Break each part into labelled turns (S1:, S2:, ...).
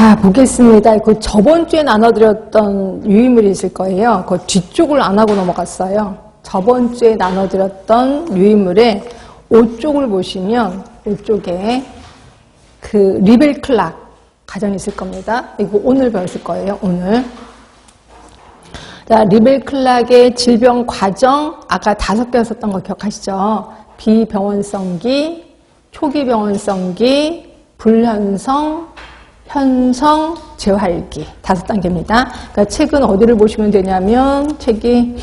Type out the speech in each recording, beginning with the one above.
S1: 자, 보겠습니다. 그 저번 주에 나눠드렸던 유의물이 있을 거예요. 그 뒤쪽을 안 하고 넘어갔어요. 저번 주에 나눠드렸던 유의물의 5쪽을 보시면 5쪽에 그 리벨 클락 가정이 있을 겁니다. 이거 오늘 배웠을 거예요. 오늘. 자, 리벨 클락의 질병 과정 아까 5개 썼던 거 기억하시죠? 비병원성기, 초기 병원성기, 불현성, 현성, 재활기 5단계입니다. 그러니까 책은 어디를 보시면 되냐면 책이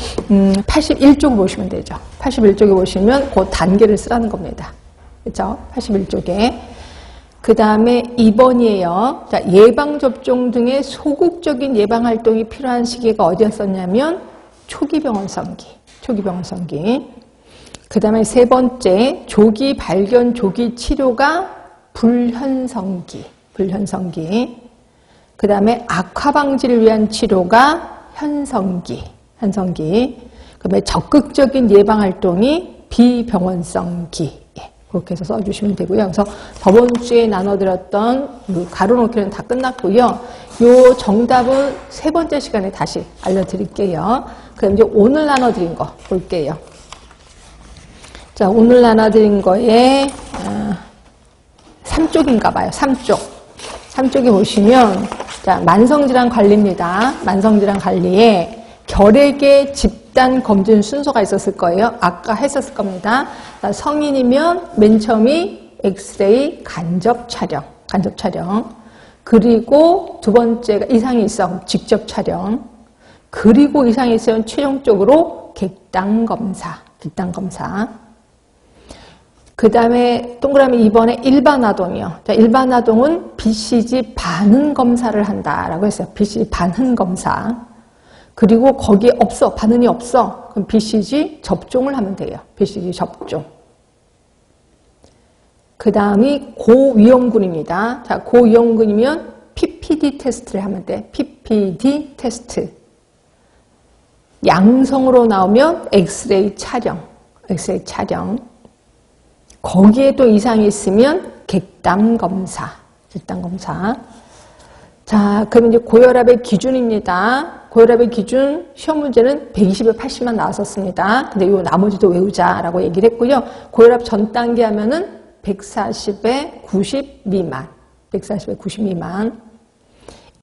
S1: 81쪽 보시면 되죠. 81쪽에 보시면 그 단계를 쓰라는 겁니다. 그렇죠? 81쪽에. 그 다음에 2번이에요. 자, 예방접종 등의 소극적인 예방활동이 필요한 시기가 어디였었냐면 초기병원성기. 초기병원성기. 그 다음에 3번째, 조기 발견, 조기 치료가 불현성기. 불현성기. 그 다음에 악화 방지를 위한 치료가 현성기. 현성기. 그 다음에 적극적인 예방활동이 비병원성기. 그렇게 해서 써주시면 되고요. 그래서 저번 주에 나눠드렸던 가로놓기는 다 끝났고요. 요 정답은 3번째 시간에 다시 알려드릴게요. 그럼 이제 오늘 나눠드린 거 볼게요. 자, 오늘 나눠드린 거에 3쪽인가 봐요. 3쪽. 3쪽에 보시면 자, 만성질환 관리입니다. 만성질환 관리에 결핵의 집단 검진 순서가 있었을 거예요. 아까 했었을 겁니다. 성인이면 맨 처음이 엑스레이 간접 촬영. 간접 촬영. 그리고 두 번째가 이상이 있어. 직접 촬영. 그리고 이상이 있으면 최종적으로 객당 검사. 객당 검사. 그 다음에 동그라미 2번에 일반 아동이요. 자, 일반 아동은 BCG 반응 검사를 한다라고 했어요. BCG 반응 검사. 그리고 거기에 없어. 반응이 없어. 그럼 BCG 접종을 하면 돼요. BCG 접종. 그 다음이 고위험군입니다. 자, 고위험군이면 PPD 테스트를 하면 돼. PPD 테스트. 양성으로 나오면 엑스레이 촬영. 엑스레이 촬영. 거기에 또 이상이 있으면 객담 검사. 객담 검사. 자, 그러면 이제 고혈압의 기준입니다. 고혈압의 기준 시험 문제는 120에 80만 나왔었습니다. 근데 요 나머지도 외우자라고 얘기를 했고요. 고혈압 전 단계 하면은 140에 90 미만. 140에 90 미만.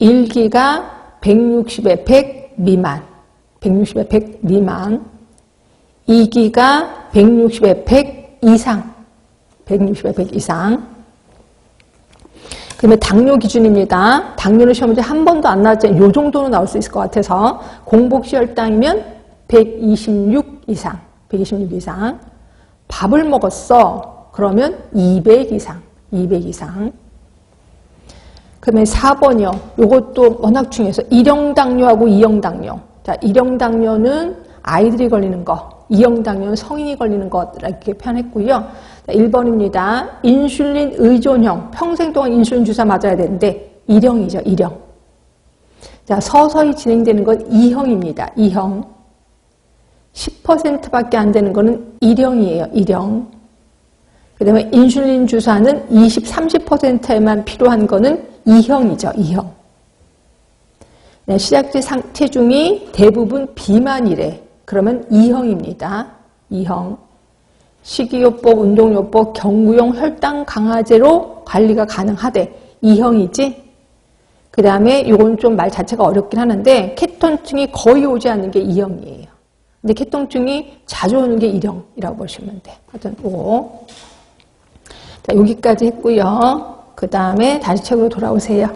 S1: 1기가 160에 100 미만. 160에 100 미만. 2기가 160에 100 이상. 160에 100 이상. 그 다음에 당뇨 기준입니다. 당뇨는 시험 문제 한 번도 안 나왔지만 요 정도는 나올 수 있을 것 같아서 공복시 혈당이면 126 이상. 126 이상. 밥을 먹었어. 그러면 200 이상. 200 이상. 그 다음에 4번이요. 요것도 워낙 중요해서 1형 당뇨하고 2형 당뇨. 자, 1형 당뇨는 아이들이 걸리는 거. 2형 당뇨는 성인이 걸리는 것 이렇게 표현했고요. 1번입니다. 인슐린 의존형. 평생 동안 인슐린 주사 맞아야 되는데 1형이죠. 1형. 자, 서서히 진행되는 건 2형입니다. 2형. 10%밖에 안 되는 거는 1형이에요. 1형. 그 다음에 인슐린 주사는 20, 30%에만 필요한 거는 2형이죠. 2형. 네, 시작지 체중이 대부분 비만이래. 그러면 2형입니다. 2형. 식이요법, 운동요법, 경구용 혈당 강화제로 관리가 가능하대. 2형이지. 그 다음에 요건 좀 말 자체가 어렵긴 하는데 케톤증이 거의 오지 않는 게 2형이에요. 근데 케톤증이 자주 오는 게 1형이라고 보시면 돼. 하여튼 요거. 자, 여기까지 했고요. 그 다음에 다시 책으로 돌아오세요.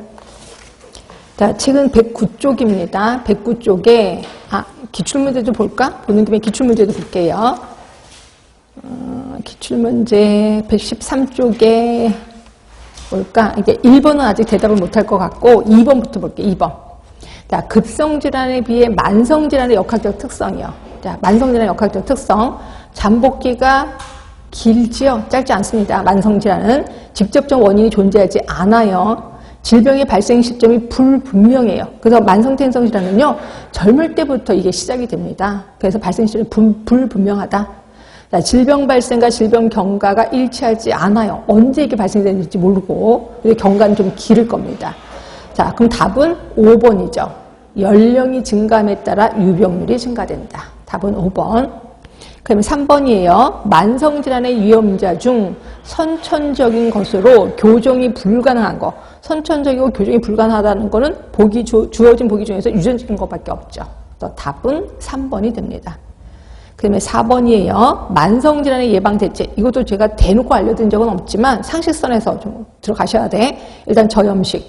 S1: 자, 책은 109쪽입니다. 109쪽에 기출문제 좀 볼까? 보는 김에 기출문제도 볼게요. 기출문제 113쪽에 볼까? 이게 1번은 아직 대답을 못할 것 같고 2번부터 볼게요. 2번. 자, 급성질환에 비해 만성질환의 역학적 특성이요. 자, 만성질환의 역학적 특성. 잠복기가 길지요? 짧지 않습니다. 만성질환은 직접적 원인이 존재하지 않아요. 질병의 발생 시점이 불분명해요. 그래서 만성태행성 질환은요, 젊을 때부터 이게 시작이 됩니다. 그래서 발생 시점이 불분명하다. 자, 질병 발생과 질병 경과가 일치하지 않아요. 언제 이게 발생되는지 모르고, 경과는 좀 길을 겁니다. 자, 그럼 답은 5번이죠. 연령이 증감에 따라 유병률이 증가된다. 답은 5번. 그러면 3번이에요. 만성질환의 위험자 중 선천적인 것으로 교정이 불가능한 거. 선천적이고 교정이 불가능하다는 거는 주어진 보기 중에서 유전적인 것밖에 없죠. 또 답은 3번이 됩니다. 그다음에 4번이에요. 만성질환의 예방 대책. 이것도 제가 대놓고 알려드린 적은 없지만 상식선에서 좀 들어가셔야 돼. 일단 저염식.